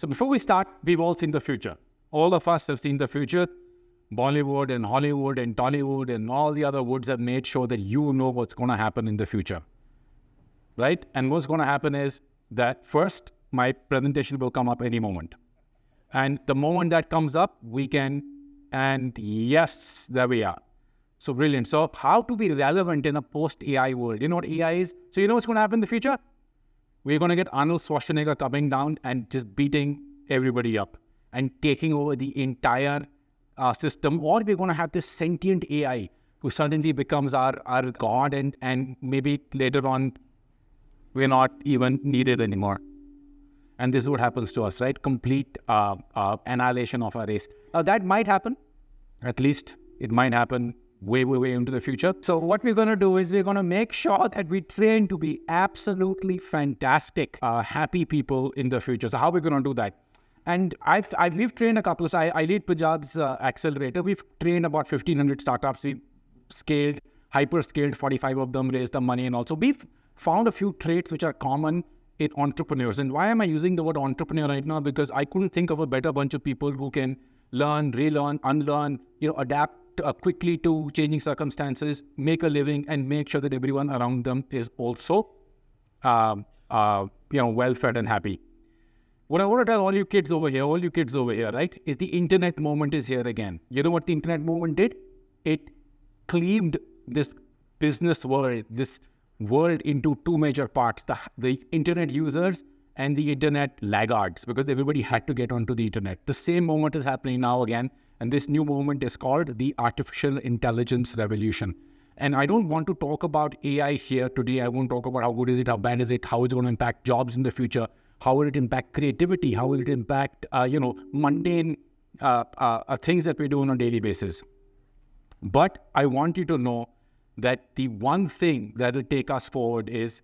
So before we start, we've all seen the future. All of us have seen the future. Bollywood and Hollywood and Tollywood and all the other woods have made sure that you know what's going to happen in the future, right? And what's going to happen is that first, my presentation will come up any moment. And the moment that comes up, we can, and yes, there we are. So brilliant. So how to be relevant in a post-AI world? You know what AI is? So you know what's going to happen in the future? We're going to get Arnold Schwarzenegger coming down and just beating everybody up and taking over the entire system. Or we're going to have this sentient AI who suddenly becomes our god, and maybe later on, we're not even needed anymore. And this is what happens to us, right? Complete annihilation of our race. Now that might happen. At least it might happen way into the future. So what we're going to do is we're going to make sure that we train to be absolutely fantastic, happy people in the future. So how are we going to do that? And we've trained a couple of, so I lead Punjab's Accelerator. We've trained about 1,500 startups. We've scaled, hyper-scaled 45 of them, raised the money, and also we've found a few traits which are common in entrepreneurs. And why am I using the word entrepreneur right now? Because I couldn't think of a better bunch of people who can learn, relearn, unlearn, adapt quickly to changing circumstances, make a living, and make sure that everyone around them is also, well-fed and happy. What I want to tell all you kids over here, right, is the internet moment is here again. You know what the internet moment did? It cleaved this business world, this world into two major parts, the internet users and the internet laggards, because everybody had to get onto the internet. The same moment is happening now again, and this new moment is called the artificial intelligence revolution. And I don't want to talk about AI here today. I won't talk about how good is it, how bad is it, how it's going to impact jobs in the future, how will it impact creativity, how will it impact, mundane things that we do on a daily basis. But I want you to know that the one thing that will take us forward is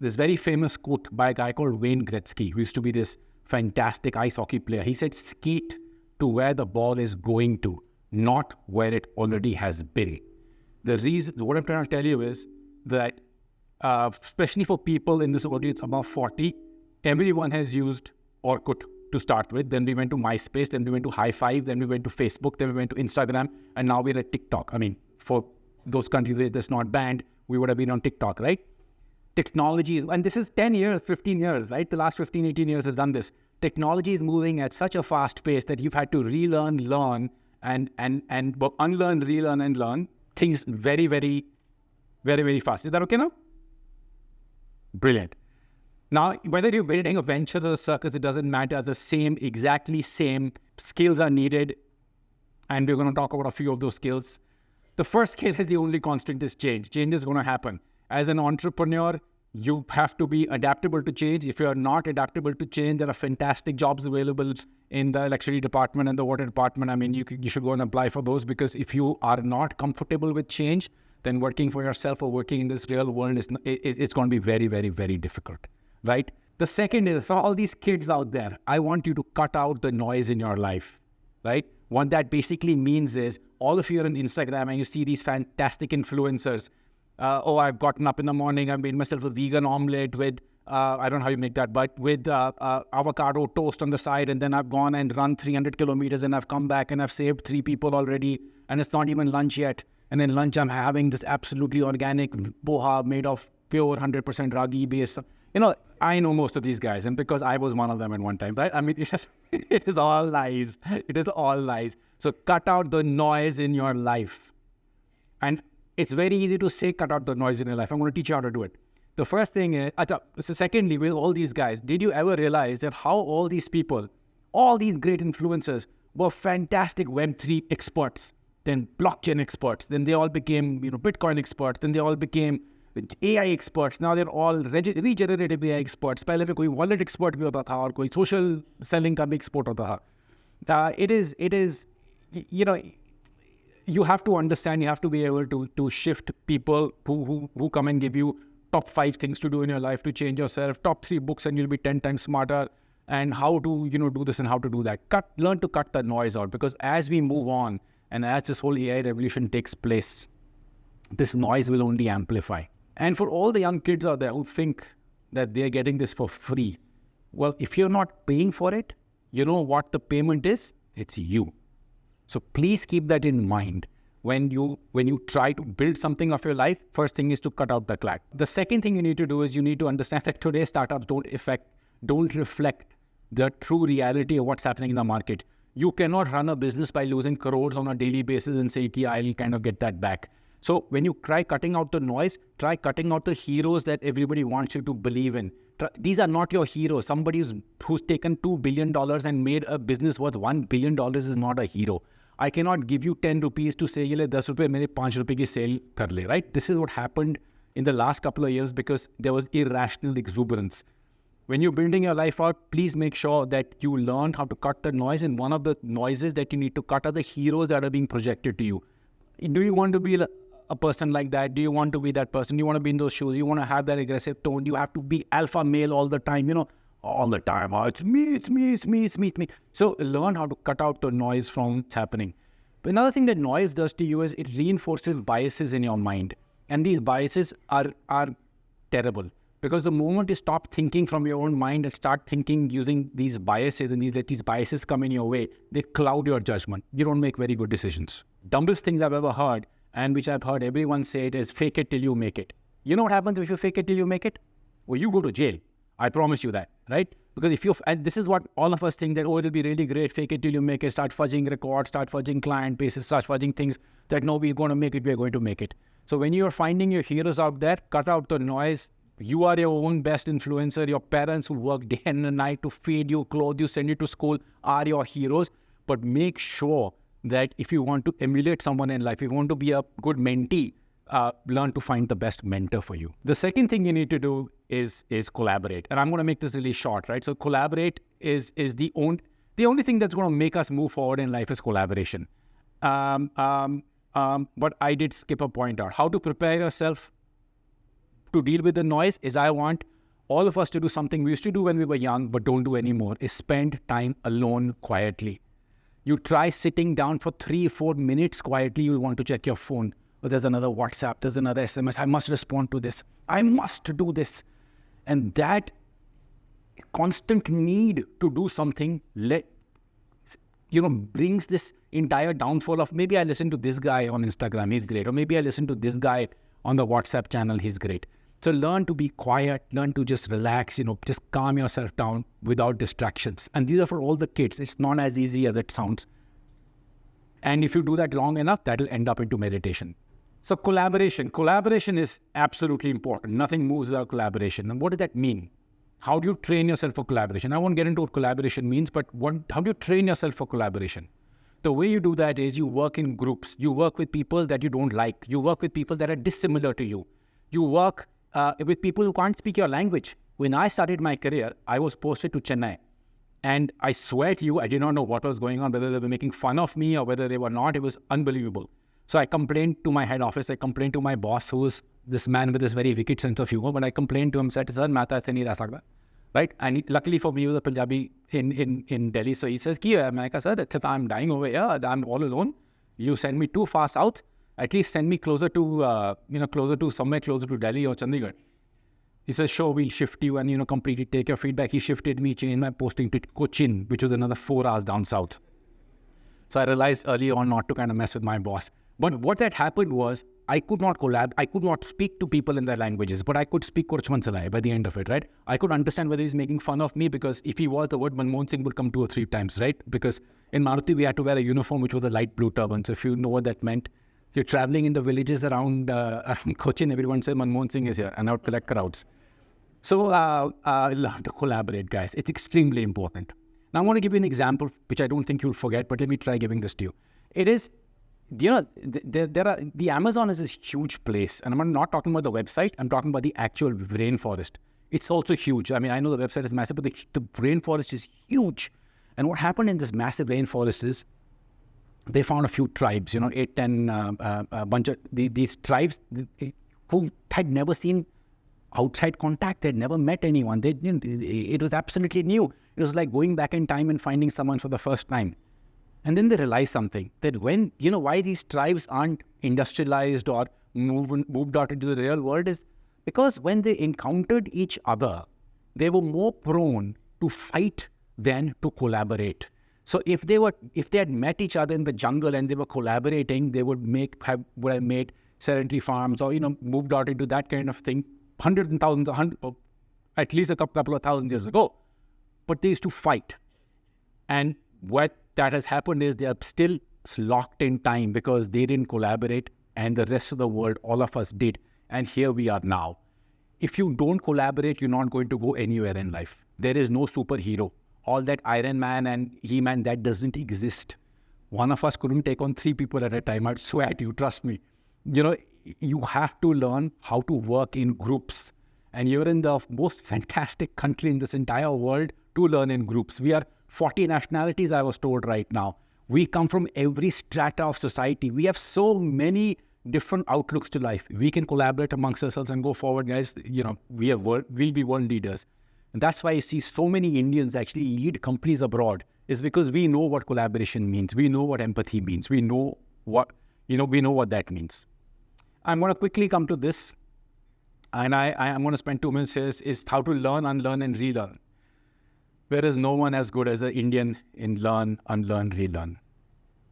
this very famous quote by a guy called Wayne Gretzky, who used to be this fantastic ice hockey player. He said, skate to where the ball is going to, not where it already has been. The reason, what I'm trying to tell you is that, especially for people in this audience above 40, everyone has used Orkut to start with. Then we went to MySpace, then we went to High Five, then we went to Facebook, then we went to Instagram, and now we're at TikTok. I mean, for those countries where that's not banned, we would have been on TikTok, right? Technology, and this is 10 years, 15 years, right? The last 15, 18 years has done this. Technology is moving at such a fast pace that you've had to relearn, learn, and unlearn, relearn, and learn things very, very, very, very fast. Is that okay now? Brilliant. Now, whether you're building a venture or a circus, it doesn't matter. Exactly same skills are needed. And we're going to talk about a few of those skills. The first skill is the only constant is change. Change is going to happen. As an entrepreneur, you have to be adaptable to change. If you're not adaptable to change, there are fantastic jobs available in the electricity department and the water department. I mean, you should go and apply for those, because if you are not comfortable with change, then working for yourself or working in this real world it's going to be very, very, very difficult, right? The second is, for all these kids out there, I want you to cut out the noise in your life, right? What that basically means is, all of you are on Instagram and you see these fantastic influencers. I've gotten up in the morning, I've made myself a vegan omelette with, I don't know how you make that, but with avocado toast on the side, and then I've gone and run 300 kilometers and I've come back and I've saved 3 people already, and it's not even lunch yet. And then lunch, I'm having this absolutely organic poha made of pure 100% ragi base. I know most of these guys, and because I was one of them at one time, right? I mean, it is all lies. It is all lies. So cut out the noise in your life. And it's very easy to say, cut out the noise in your life. I'm going to teach you how to do it. The first thing is, so secondly, with all these guys, did you ever realize that how all these people, all these great influencers were fantastic Web3 experts, then blockchain experts, then they all became, Bitcoin experts, then they all became AI experts. Now they're all regenerative AI experts. पहले भी कोई wallet expert भी होता था और कोई social selling का भी expert होता था. It is, you have to understand, you have to be able to shift people who come and give you top 5 things to do in your life to change yourself, top 3 books and you'll be 10 times smarter, and how to, do this and how to do that. Learn to cut the noise out, because as we move on and as this whole AI revolution takes place, this noise will only amplify. And for all the young kids out there who think that they're getting this for free, Well, if you're not paying for it, you know what the payment is? It's you. So please keep that in mind. When you try to build something of your life, first thing is to cut out the clack. The second thing you need to do is you need to understand that today's startups don't reflect the true reality of what's happening in the market. You cannot run a business by losing crores on a daily basis and say, yeah, I'll kind of get that back. So when you try cutting out the noise, try cutting out the heroes that everybody wants you to believe in. These are not your heroes. Somebody who's taken $2 billion and made a business worth $1 billion is not a hero. I cannot give you 10 rupees to say, "Ye 10 rupees, mere 5 rupees ki sale kar le," right? This is what happened in the last couple of years because there was irrational exuberance. When you're building your life out, please make sure that you learn how to cut the noise. And one of the noises that you need to cut are the heroes that are being projected to you. Do you want to be a person like that? Do you want to be that person? Do you want to be in those shoes? You want to have that aggressive tone? You have to be alpha male all the time, all the time. Oh, it's me. So learn how to cut out the noise from what's happening. But another thing that noise does to you is it reinforces biases in your mind. And these biases are terrible. Because the moment you stop thinking from your own mind and start thinking using these biases and let these biases come in your way, they cloud your judgment. You don't make very good decisions. Dumbest things I've ever heard, and which I've heard everyone say it, is fake it till you make it. You know what happens if you fake it till you make it? Well, you go to jail. I promise you that, right? Because and this is what all of us think that, it'll be really great, fake it till you make it, start fudging records, start fudging client bases, start fudging things that no, we're going to make it, we're going to make it. So when you're finding your heroes out there, cut out the noise. You are your own best influencer. Your parents who work day and night to feed you, clothe you, send you to school are your heroes. But make sure that if you want to emulate someone in life, if you want to be a good mentee, learn to find the best mentor for you. The second thing you need to do is collaborate. And I'm going to make this really short, right? So collaborate is the only thing that's going to make us move forward in life is collaboration. But I did skip a point out. How to prepare yourself to deal with the noise is I want all of us to do something we used to do when we were young but don't do anymore, is spend time alone quietly. You try sitting down for 3-4 minutes quietly, you'll want to check your phone. Oh, there's another WhatsApp, there's another SMS, I must respond to this, I must do this. And that constant need to do something brings this entire downfall of maybe I listen to this guy on Instagram, he's great, or maybe I listen to this guy on the WhatsApp channel, he's great. So learn to be quiet, learn to just relax, just calm yourself down without distractions. And these are for all the kids. It's not as easy as it sounds. And if you do that long enough, that'll end up into meditation. So collaboration is absolutely important. Nothing moves without collaboration. And what does that mean? How do you train yourself for collaboration? I won't get into what collaboration means, but how do you train yourself for collaboration? The way you do that is you work in groups. You work with people that you don't like. You work with people that are dissimilar to you. You work with people who can't speak your language. When I started my career, I was posted to Chennai. And I swear to you, I did not know what was going on, whether they were making fun of me or whether they were not. It was unbelievable. So I complained to my head office. I complained to my boss, who is this man with this very wicked sense of humor. But I complained to him, said, "Sir, main to aise nahi reh sakta." Right? And luckily for me, he was a Punjabi in Delhi. So he says, "Ki hai?" I said, "Sir, I'm dying over here. I'm all alone. You send me too far south. At least send me closer to somewhere closer to Delhi or Chandigarh." He says, "Sure, we'll shift you and, completely take your feedback." He shifted me, changed my posting to Cochin, which was another 4 hours down south. So I realized early on not to kind of mess with my boss. But what that happened was I could not I could not speak to people in their languages, but I could speak Kurchman Salai by the end of it, right? I could understand whether he's making fun of me, because if he was, the word Manmohan Singh would come 2 or 3 times, right? Because in Maruti, we had to wear a uniform, which was a light blue turban. So if you know what that meant, you're traveling in the villages around Cochin, everyone says Manmohan Singh is here, and I would collect crowds. So learn to collaborate, guys. It's extremely important. Now, I want to give you an example, which I don't think you'll forget, but let me try giving this to you. It is, the Amazon is this huge place, and I'm not talking about the website, I'm talking about the actual rainforest. It's also huge. I mean, I know the website is massive, but the rainforest is huge. And what happened in this massive rainforest is, they found a few tribes, 8, 10, a bunch of these tribes who had never seen outside contact. They'd never met anyone. It was absolutely new. It was like going back in time and finding someone for the first time. And then they realized something, that when, why these tribes aren't industrialized or moved out into the real world is because when they encountered each other, they were more prone to fight than to collaborate. So if they had met each other in the jungle and they were collaborating, they would have made sedentary farms or moved out into that kind of thing hundreds and thousands, at least a couple of thousand years ago. But they used to fight, and what that has happened is they are still locked in time because they didn't collaborate, and the rest of the world, all of us did, and here we are now. If you don't collaborate, you're not going to go anywhere in life. There is no superhero. All that Iron Man and He-Man, that doesn't exist. One of us couldn't take on 3 people at a time. I swear to you, trust me. You have to learn how to work in groups. And you're in the most fantastic country in this entire world to learn in groups. We are 40 nationalities, I was told right now. We come from every strata of society. We have so many different outlooks to life. We can collaborate amongst ourselves and go forward, guys. We'll be world leaders. And that's why you see so many Indians actually lead companies abroad, is because we know what collaboration means. We know what empathy means. We know what that means. I'm going to quickly come to this, and I'm going to spend 2 minutes here, is how to learn, unlearn, and relearn. There is no one as good as an Indian in learn, unlearn, relearn.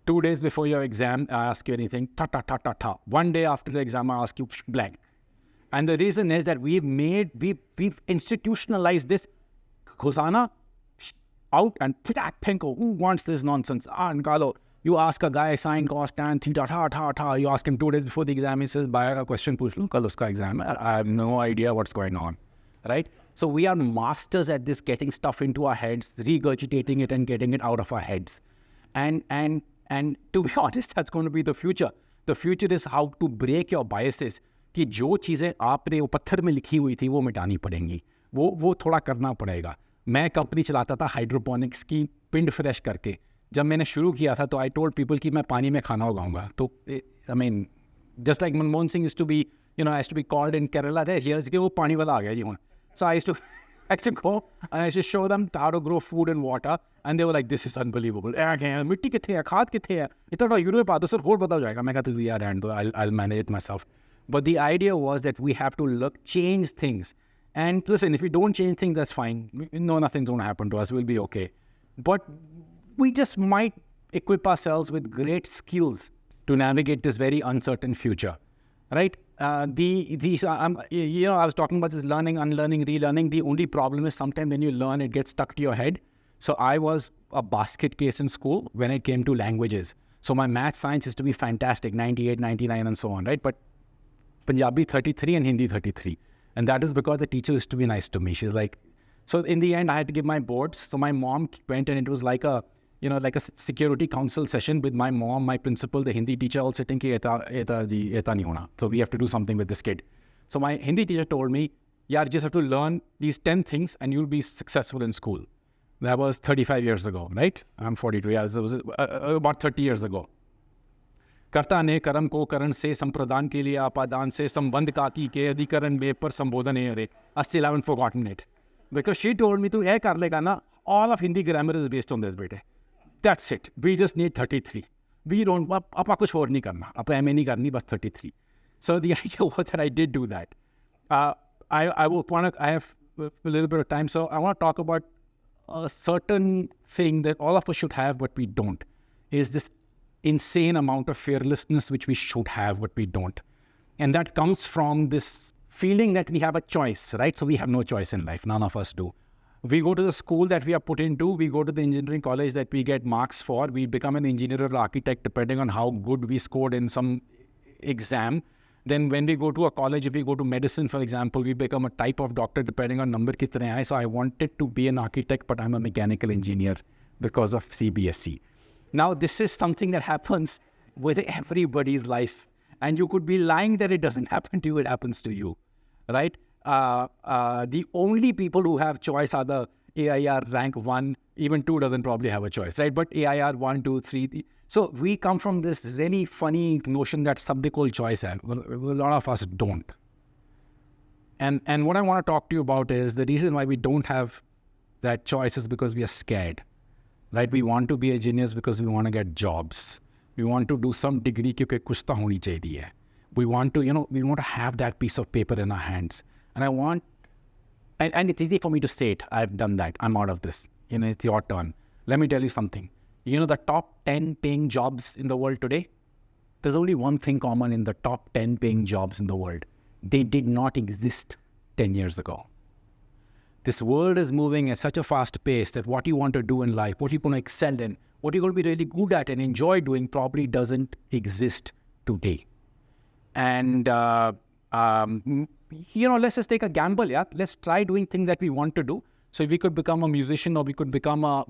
2 days before your exam, I ask you anything, ta. 1 day after the exam, I ask you blank. And the reason is that we've institutionalized this. Khosana, out and penko. Who wants this nonsense? Nkalo. You ask a guy, sine, cos, tan, theta, ta. You ask him 2 days before the exam, he says, "Bhai, a question puch lu, kal uska exam." I have no idea what's going on, right? So we are masters at this, getting stuff into our heads, regurgitating it and getting it out of our heads. And to be honest, that's going to be the future. The future is how to break your biases. कि जो चीज़ें आपने वो पत्थर में लिखी हुई थी वो मिटानी पड़ेंगी, वो थोड़ा करना पड़ेगा. मैं कंपनी चलाता था हाइड्रोपोनिक्स की, पिंडफ्रेश करके. जब मैंने शुरू किया था तो आई टोल्ड पीपल कि मैं पानी में खाना उगाऊंगा. तो I mean just like Manmohan Singh used to be has to be called in Kerala that hears कि वो पानी वाला आ गया जी हुन. So I used to go and I used to show them how to grow food and water, and they were like, "This is unbelievable. मिट्टी किथे है, खाद किथे है, इतना यूरो पा दो सर, और पता हो जाएगा." मैं कहता हूँ यार रहने दो, I'll manage it myself. But the idea was that we have to change things. And listen, if we don't change things, that's fine. No, nothing's going to happen to us. We'll be okay. But we just might equip ourselves with great skills to navigate this very uncertain future, right? I was talking about this learning, unlearning, relearning. The only problem is sometimes when you learn, it gets stuck to your head. So I was a basket case in school when it came to languages. So my math, science used to be fantastic, 98, 99 and so on, right? But Punjabi 33 and Hindi 33. And that is because the teacher used to be nice to me. She's like, so in the end, I had to give my boards. So my mom went, and it was like a security council session with my mom, my principal, the Hindi teacher, all sitting ki eta nahi hona. So we have to do something with this kid. So my Hindi teacher told me, "Yaar, you just have to learn these 10 things and you'll be successful in school." That was 35 years ago, right? I'm 42 years, it was about 30 years ago. कर्ता ने कर्म को करण से संप्रदान के लिए आपादान से संबंध काकी के अधिकरण में पर संबोधन है अरे I still haven't forgotten it. Because she told me, तू ये कर लेगा ना, all of Hindi grammar is based on this, बेटे. That's it. We just need 33. We don't, आप कुछ और नहीं करना, आप MA नहीं करनी, बस 33. So the idea was that I did do that. I have a little bit of time, so I want to talk about a certain thing that all of us should have, but we don't, is this insane amount of fearlessness which we should have, but we don't. And that comes from this feeling that we have a choice, right? So we have no choice in life. None of us do. We go to the school that we are put into, we go to the engineering college that we get marks for, we become an engineer or architect depending on how good we scored in some exam. Then when we go to a college, if we go to medicine, for example, we become a type of doctor depending on number kitne aaye. So I wanted to be an architect, but I'm a mechanical engineer because of CBSE. Now, this is something that happens with everybody's life. And you could be lying that it doesn't happen to you, it happens to you, right? The only people who have choice are the AIR rank 1, even 2 doesn't probably have a choice, right? But AIR 1, 2, 3. So we come from this really funny notion that sabde kol choice hai. Well, a lot of us don't. And what I want to talk to you about is the reason why we don't have that choice is because we are scared, right? We want to be engineers because we want to get jobs. We want to do some degree kyunki kuch to honi chahiye. We want to, we want to have that piece of paper in our hands. And I want And it's easy for me to say it. I've done that. I'm out of this. It's your turn. Let me tell you something. The top 10 paying jobs in the world today, there's only one thing common in the top 10 paying jobs in the world. They did not exist 10 years ago. This world is moving at such a fast pace that what you want to do in life, what you're going to excel in, what you're going to be really good at and enjoy doing probably doesn't exist today. And, let's just take a gamble, yeah? Let's try doing things that we want to do. So if we could become a musician, or we could become a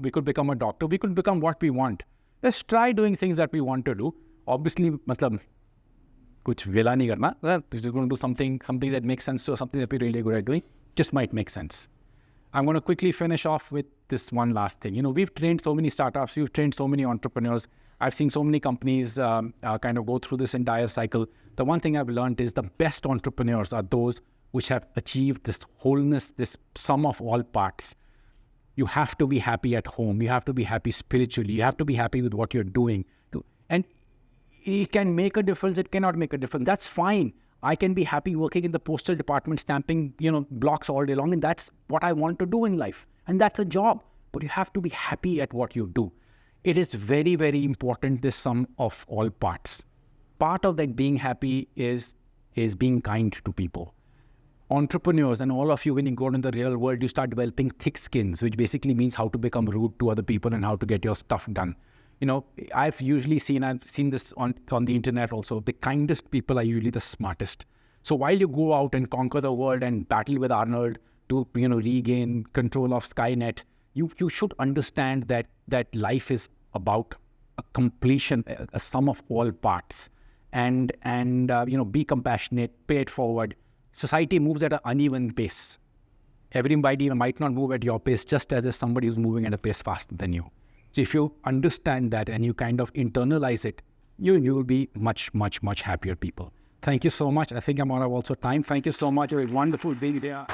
doctor, we could become what we want. Let's try doing things that we want to do. Obviously, kuch vela nahi karna. We're going to do something that makes sense, or something that we're really good at doing. Just might make sense. I'm going to quickly finish off with this one last thing. We've trained so many startups, we've trained so many entrepreneurs. I've seen so many companies kind of go through this entire cycle. The one thing I've learned is the best entrepreneurs are those which have achieved this wholeness, this sum of all parts. You have to be happy at home. You have to be happy spiritually. You have to be happy with what you're doing. And it can make a difference. It cannot make a difference. That's fine. I can be happy working in the postal department, stamping, blocks all day long. And that's what I want to do in life. And that's a job. But you have to be happy at what you do. It is very, very important, this sum of all parts. Part of that being happy is being kind to people. Entrepreneurs and all of you, when you go into the real world, you start developing thick skins, which basically means how to become rude to other people and how to get your stuff done. I've seen this on the internet also. The kindest people are usually the smartest. So while you go out and conquer the world and battle with Arnold to, regain control of Skynet, you should understand that life is about a completion, a sum of all parts. And be compassionate, pay it forward. Society moves at an uneven pace. Everybody might not move at your pace, just as if somebody who's moving at a pace faster than you. So if you understand that and you kind of internalize it, you will be much, much, much happier people. Thank you so much. I think I'm out of also time. Thank you so much. It was wonderful being there.